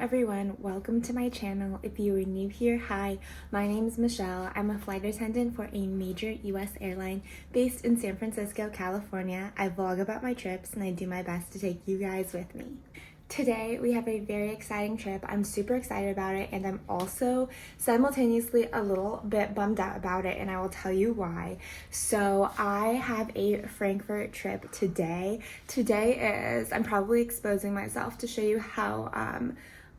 everyone, welcome to my channel. If you are new here, hi, my name is Michelle. I'm a flight attendant for a major US airline based in San Francisco, California. I vlog about my trips and I do my best to take you guys with me. Today we have a very exciting trip. I'm super excited about it, and I'm also simultaneously a little bit bummed out about it, and I will tell you why. So I have a Frankfurt trip today. I'm probably exposing myself to show you how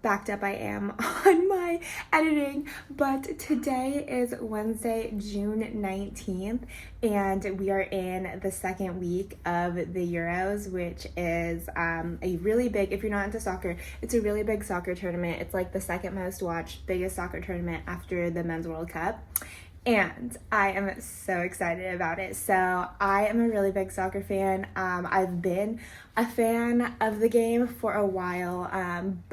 backed up I am on my editing, but today is Wednesday, June 19th, and we are in the second week of the Euros, which is a really big, if you're not into soccer, it's a really big soccer tournament. It's like the second most watched, biggest soccer tournament after the Men's World Cup. And I am so excited about it. So I am a really big soccer fan. I've been a fan of the game for a while.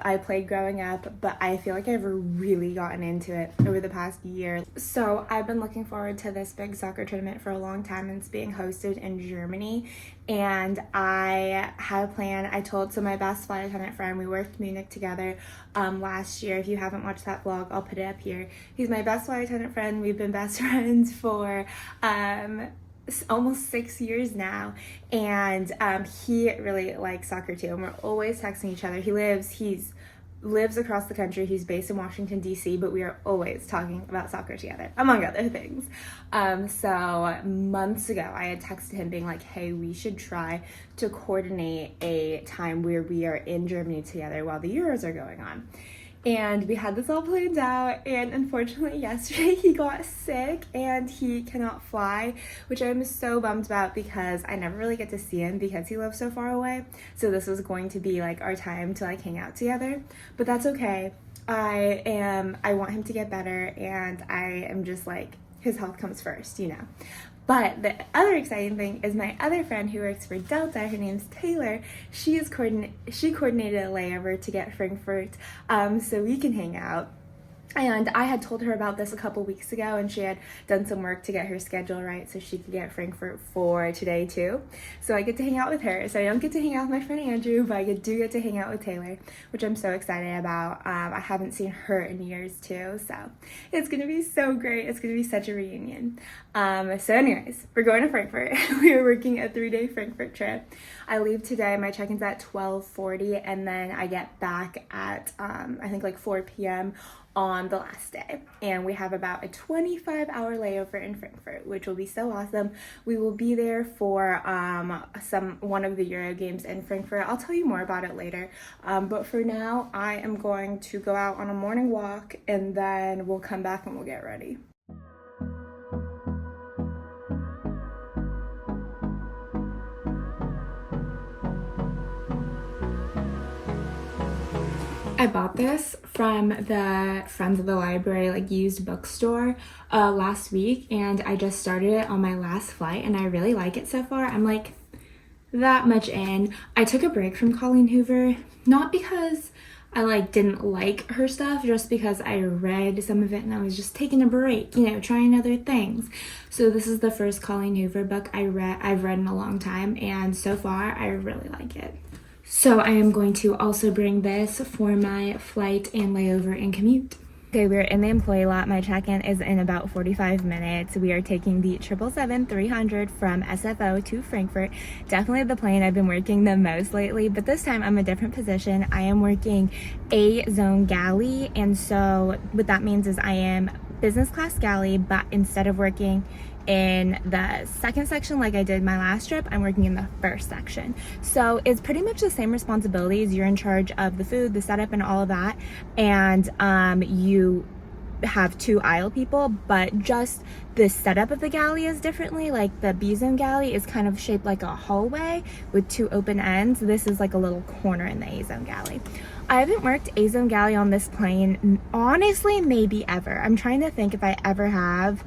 I played growing up, but I feel like I've really gotten into it over the past year. So I've been looking forward to this big soccer tournament for a long time, and it's being hosted in Germany. And I had a plan. So my best flight attendant friend, we worked Munich together last year. If you haven't watched that vlog, I'll put it up here. He's my best flight attendant friend. We've been best friends for almost 6 years now, and he really likes soccer too, and we're always texting each other. He lives across the country. He's based in Washington, D.C., but we are always talking about soccer together, among other things. So months ago, I had texted him being like, hey, we should try to coordinate a time where we are in Germany together while the Euros are going on. And we had this all planned out, and unfortunately yesterday he got sick and he cannot fly, which I'm so bummed about because I never really get to see him because he lives so far away. So this was going to be like our time to like hang out together, but that's okay. I want him to get better, and I am just like, his health comes first, you know. But the other exciting thing is my other friend who works for Delta, her name's Taylor, she coordinated a layover to get Frankfurt so we can hang out. And I had told her about this a couple weeks ago, and she had done some work to get her schedule right so she could get Frankfurt for today too. So I get to hang out with her. So I don't get to hang out with my friend Andrew, but I do get to hang out with Taylor, which I'm so excited about. I haven't seen her in years too, so it's gonna be so great. It's gonna be such a reunion. So anyways, we're going to Frankfurt. We are working a 3-day Frankfurt trip. I leave today. My check-in's at 12:40, and then I get back at I think like 4 p.m. on the last day, and we have about a 25-hour layover in Frankfurt, which will be so awesome. We will be there for one of the Euro games in Frankfurt. I'll tell you more about it later, but for now I am going to go out on a morning walk, and then we'll come back and we'll get ready. I bought this from the Friends of the Library like used bookstore last week, and I just started it on my last flight, and I really like it so far. I'm like that much in. I took a break from Colleen Hoover, not because I like didn't like her stuff, just because I read some of it and I was just taking a break, you know, trying other things. So this is the first Colleen Hoover book I've read in a long time, and so far I really like it. So I am going to also bring this for my flight and layover and commute. Okay, we're in the employee lot. My check-in is in about 45 minutes. We are taking the 777-300 from SFO to Frankfurt. Definitely the plane I've been working the most lately, but this time I'm a different position. I am working A zone galley, and so what that means is I am business class galley, but instead of working in the second section like I did my last trip, I'm working in the first section. So it's pretty much the same responsibilities. You're in charge of the food, the setup, and all of that, and you have 2 aisle people, but just the setup of the galley is differently. Like the B zone galley is kind of shaped like a hallway with 2 open ends. This is like a little corner in the A zone galley. I haven't worked A zone galley on this plane, honestly, maybe ever. I'm trying to think if I ever have.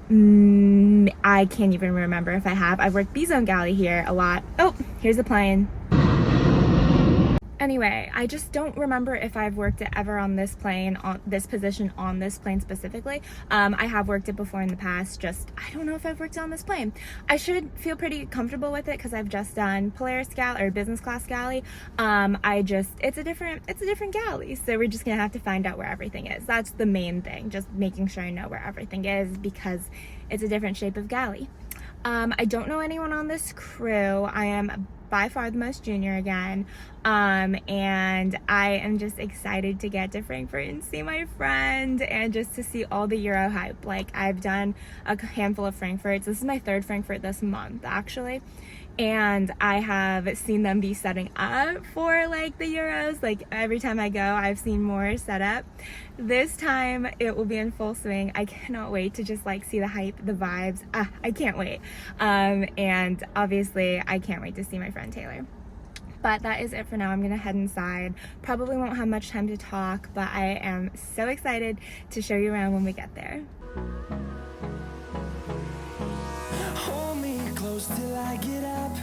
I can't even remember if I have. I've worked B zone galley here a lot. Oh, here's the plane. Anyway, I just don't remember if I've worked it ever on this plane, on this position on this plane specifically. I have worked it before in the past, just I don't know if I've worked it on this plane. I should feel pretty comfortable with it because I've just done Polaris galley or business class galley. It's a different galley, so we're just gonna have to find out where everything is. That's the main thing, just making sure I know where everything is because it's a different shape of galley. I don't know anyone on this crew. I am by far the most junior again, and I am just excited to get to Frankfurt and see my friend and just to see all the Euro hype. Like, I've done a handful of Frankfurts. This is my third Frankfurt this month actually, and I have seen them be setting up for like the Euros. Like, every time I go I've seen more set up. This time it will be in full swing. I cannot wait to just like see the hype, the vibes. I can't wait. And obviously I can't wait to see my friend Taylor. But that is it for now. I'm gonna head inside. Probably won't have much time to talk, but I am so excited to show you around when we get there. Hold me close till I get up.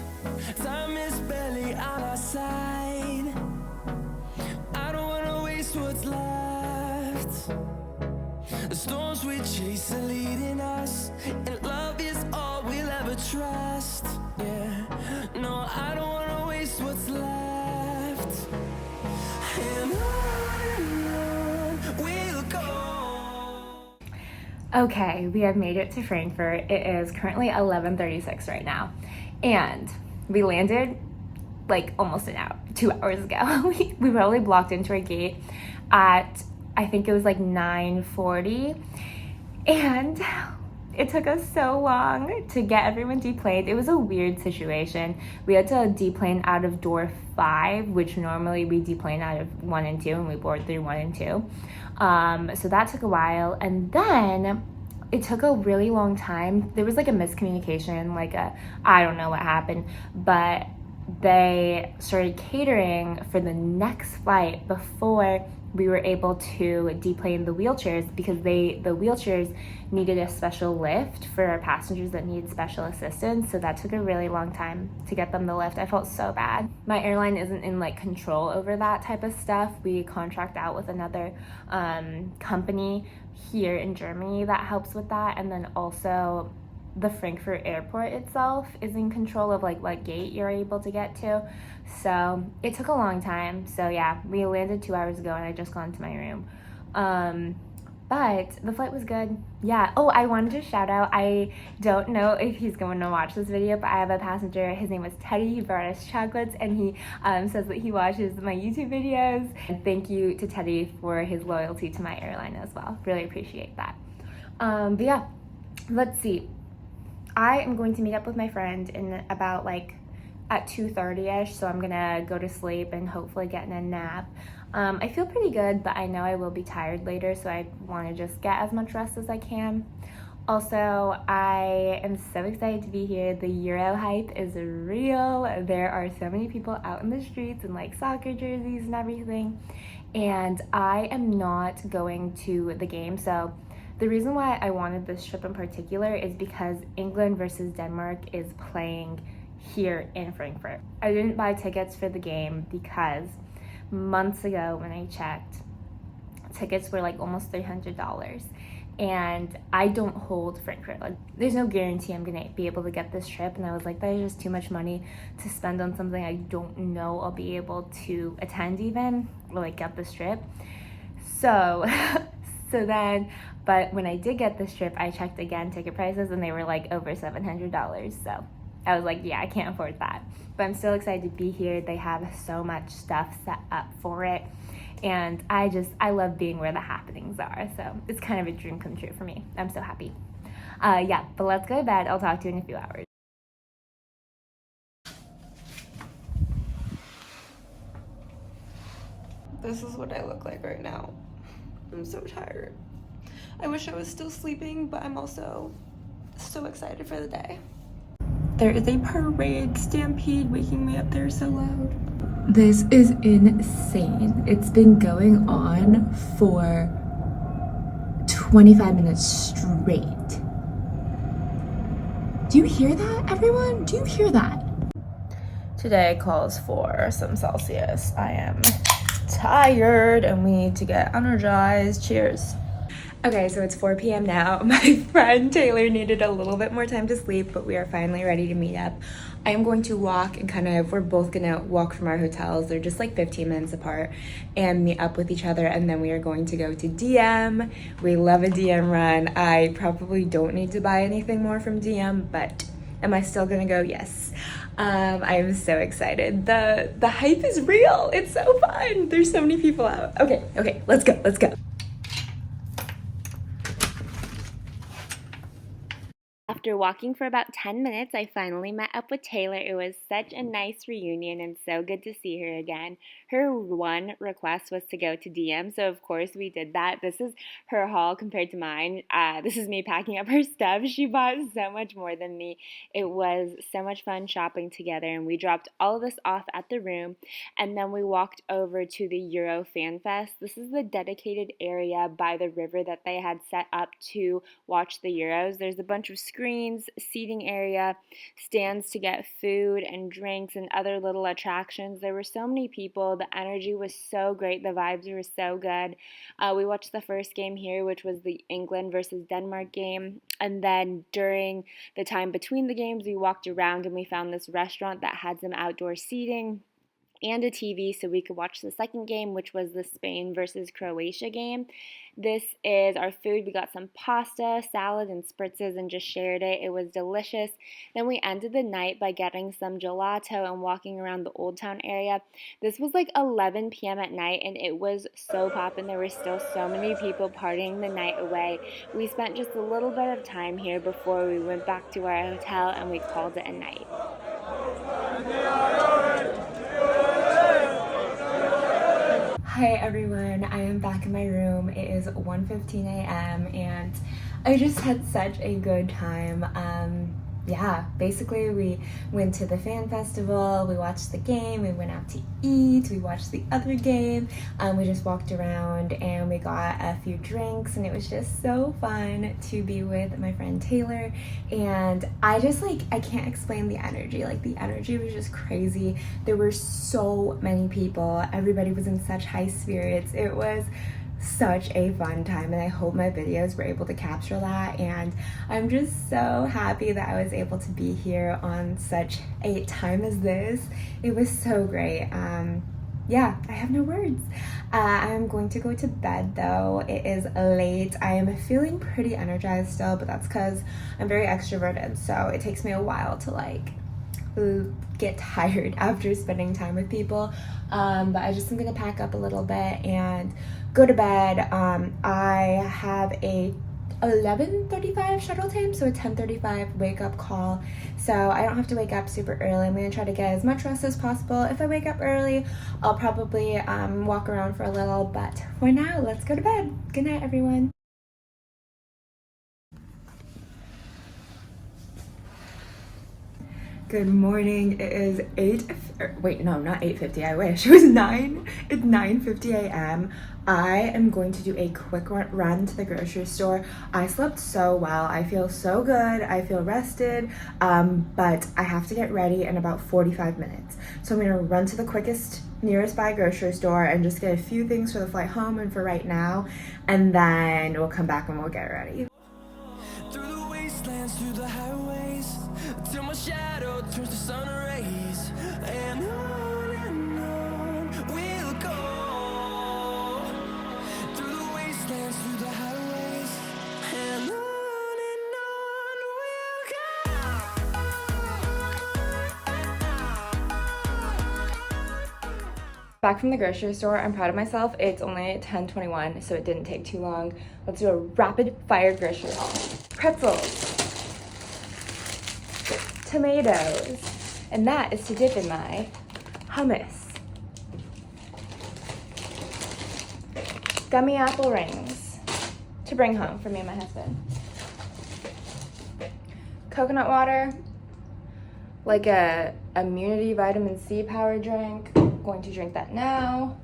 Time is barely on our side. I don't wanna waste what's left. The storms we chase are leading us, and love is all we'll ever trust. Yeah, no, I don't wanna waste what's left. And on we'll go. Okay, we have made it to Frankfurt. It is currently 11:36 right now, and we landed like almost 2 hours ago. we probably blocked into our gate at, I think it was like 9:40, and it took us so long to get everyone deplaned. It was a weird situation. We had to deplane out of door 5, which normally we deplane out of 1 and 2, and we board through 1 and 2. So that took a while, and then it took a really long time. There was like a miscommunication, I don't know what happened, but they started catering for the next flight before we were able to deplane the wheelchairs, because the wheelchairs needed a special lift for our passengers that needed special assistance. So that took a really long time to get them the lift. I felt so bad. My airline isn't in like control over that type of stuff. We contract out with another company here in Germany that helps with that, and then also the Frankfurt airport itself is in control of like what gate you're able to get to. So it took a long time. So yeah, we landed 2 hours ago and I just got into my room. But the flight was good. Yeah. Oh, I wanted to shout out, I don't know if he's going to watch this video, but I have a passenger. His name was Teddy. He brought us chocolates, and he says that he watches my YouTube videos. And thank you to Teddy for his loyalty to my airline as well. Really appreciate that. But yeah, let's see. I am going to meet up with my friend in about at 2:30ish, so I'm gonna go to sleep and hopefully get in a nap. I feel pretty good, but I know I will be tired later, so I want to just get as much rest as I can. Also, I am so excited to be here. The Euro hype is real. There are so many people out in the streets in like soccer jerseys and everything, and I am not going to the game. So the reason why I wanted this trip in particular is because England versus Denmark is playing here in Frankfurt. I didn't buy tickets for the game because months ago when I checked, tickets were like almost $300, and I don't hold Frankfurt. Like, there's no guarantee I'm gonna be able to get this trip, and I was like, that is just too much money to spend on something I don't know I'll be able to attend even, or like get this trip. So but when I did get this trip, I checked again ticket prices, and they were like over $700. So I was like, yeah, I can't afford that. But I'm still excited to be here. They have so much stuff set up for it, and I love being where the happenings are. So it's kind of a dream come true for me. I'm so happy. Yeah, but let's go to bed. I'll talk to you in a few hours. This is what I look like right now. I'm so tired. I wish I was still sleeping, but I'm also so excited for the day. There is a parade stampede waking me up there so loud. This is insane. It's been going on for 25 minutes straight. Do you hear that, everyone? Do you hear that? Today calls for some Celsius. I am tired and we need to get energized. Cheers. Okay, so it's 4 p.m. now. My friend Taylor needed a little bit more time to sleep, but we are finally ready to meet up. I am going to walk and we're both gonna walk from our hotels. They're just like 15 minutes apart, and meet up with each other, and then we are going to go to DM. We love a DM run. I probably don't need to buy anything more from DM, but am I still gonna go? Yes. I am so excited. The hype is real. It's so fun. There's so many people out. Okay, let's go. After walking for about 10 minutes, I finally met up with Taylor. It was such a nice reunion and so good to see her again. Her one request was to go to DM, so of course we did that. This is her haul compared to mine. This is me packing up her stuff. She bought so much more than me. It was so much fun shopping together, and we dropped all of this off at the room, and then we walked over to the Euro Fan Fest. This is the dedicated area by the river that they had set up to watch the Euros. There's a bunch of screens, seating area, stands to get food and drinks and other little attractions. There were so many people. The energy was so great. The vibes were so good. We watched the first game here, which was the England versus Denmark game. And then during the time between the games, we walked around and we found this restaurant that had some outdoor seating and a TV so we could watch the second game, which was the Spain versus Croatia game. This is our food. We got some pasta, salad, and spritzes and just shared it. It was delicious. Then we ended the night by getting some gelato and walking around the Old Town area. This was like 11 p.m. at night, and it was so poppin'. There were still so many people partying the night away. We spent just a little bit of time here before we went back to our hotel, and we called it a night. Hi everyone, I am back in my room. It is 1:15 a.m. and I just had such a good time. Basically we went to the fan festival, we watched the game, we went out to eat, we watched the other game, we just walked around and we got a few drinks, and it was just so fun to be with my friend Taylor. And I can't explain the energy. Like, the energy was just crazy. There were so many people. Everybody was in such high spirits. It was such a fun time, and I hope my videos were able to capture that. And I'm just so happy that I was able to be here on such a time as this. It was so great. I have no words. I'm going to go to bed though. It is late. I am feeling pretty energized still, but that's because I'm very extroverted, so it takes me a while to get tired after spending time with people. But I just am gonna pack up a little bit and go to bed. I have a 11:35 shuttle time, so a 10:35 wake up call, so I don't have to wake up super early. I'm gonna try to get as much rest as possible. If I wake up early, I'll probably walk around for a little, but for now, let's go to bed. Good night, everyone. Good morning. It is not 8:50. I wish it was 9. It's 9:50 a.m. I am going to do a quick run to the grocery store. I slept so well. I feel so good. I feel rested, but I have to get ready in about 45 minutes. So I'm gonna run to the nearest by grocery store and just get a few things for the flight home and for right now, and then we'll come back and we'll get ready. Through the wastelands, through the highways, till my shadow turns to sun rays, and on we'll go. Through the wastelands, through the highways, and on we'll go. Back from the grocery store. I'm proud of myself. It's only 10:21, so it didn't take too long. Let's do a rapid fire grocery haul. Pretzels, tomatoes, and that is to dip in my hummus. Gummy apple rings to bring home for me and my husband. Coconut water, like a immunity vitamin C power drink. I'm going to drink that now.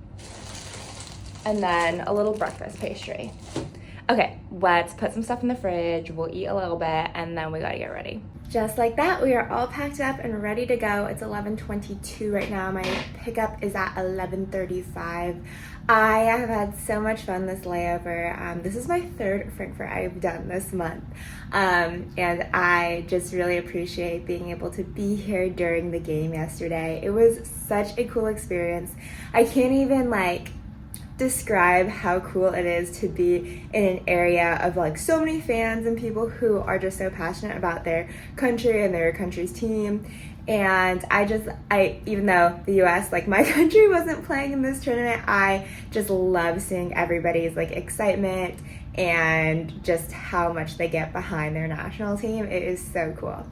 And then a little breakfast pastry. Okay, let's put some stuff in the fridge. We'll eat a little bit and then we gotta get ready. Just like that, we are all packed up and ready to go. It's 11:22 right now. My pickup is at 11:35. I have had so much fun this layover. This is my third Frankfurt I've done this month. And I just really appreciate being able to be here during the game yesterday. It was such a cool experience. I can't even describe how cool it is to be in an area of so many fans and people who are just so passionate about their country and their country's team. And I even though the US, my country, wasn't playing in this tournament, I just love seeing everybody's excitement and just how much they get behind their national team. It is so cool.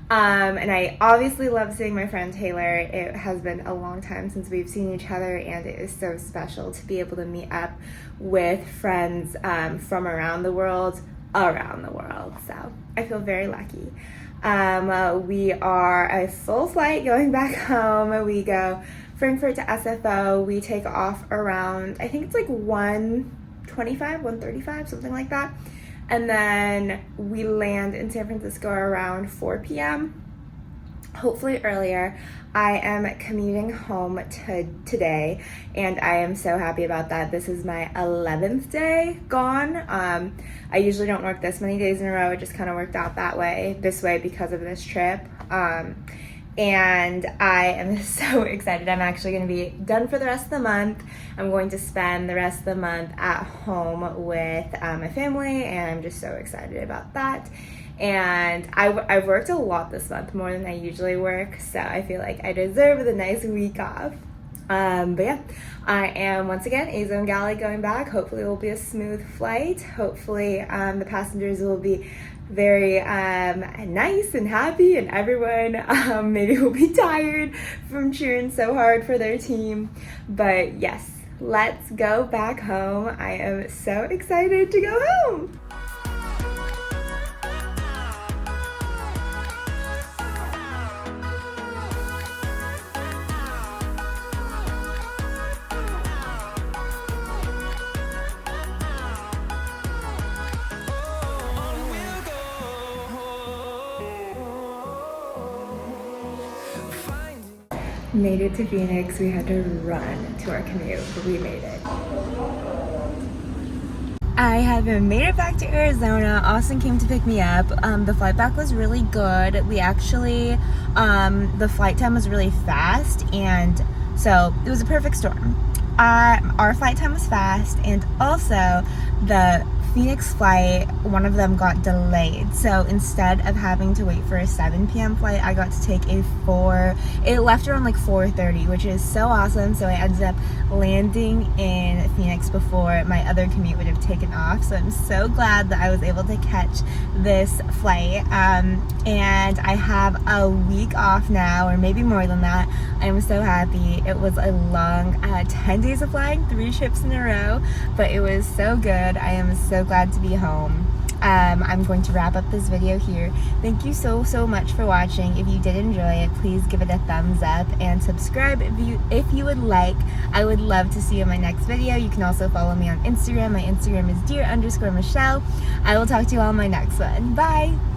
And I obviously love seeing my friend Taylor. It has been a long time since we've seen each other, and it is so special to be able to meet up with friends from around the world. So I feel very lucky. We are a full flight going back home. We go Frankfurt to SFO. We take off around, I think it's 1:25, 1:35, something like that. And then we land in San Francisco around 4 p.m., hopefully earlier. I am commuting home today, and I am so happy about that. This is my 11th day gone. I usually don't work this many days in a row. It just kind of worked out this way because of this trip. And I am so excited. I'm actually going to be done for the rest of the month. I'm going to spend the rest of the month at home with my family, and I'm just so excited about that. And I've worked a lot this month, more than I usually work, so I feel like I deserve the nice week off. But yeah, I am once again A-Zone Galley going back. Hopefully it will be a smooth flight. Hopefully the passengers will be very nice and happy, and everyone maybe will be tired from cheering so hard for their team. But yes, let's go back home. I am so excited to go home. Made it to Phoenix. We had to run to our commute, but we made it. I have made it back to Arizona. Austin came to pick me up. The flight back was really good. We actually, the flight time was really fast, and so it was a perfect storm. Our flight time was fast, and also the Phoenix flight, one of them got delayed. So instead of having to wait for a 7 p.m. flight, I got to take it left around 4:30, which is so awesome. So I ended up landing in Phoenix before my other commute would have taken off. So I'm so glad that I was able to catch this flight. And I have a week off now, or maybe more than that. I'm so happy. It was a long 10 days of flying, 3 trips in a row, but it was so good. I am so glad to be home. I'm going to wrap up this video here. Thank you so much for watching. If you did enjoy it, please give it a thumbs up and subscribe if you would like. I would love to see you in my next video. You can also follow me on Instagram. My Instagram is dear_Michelle. I will talk to you all in my next one. Bye!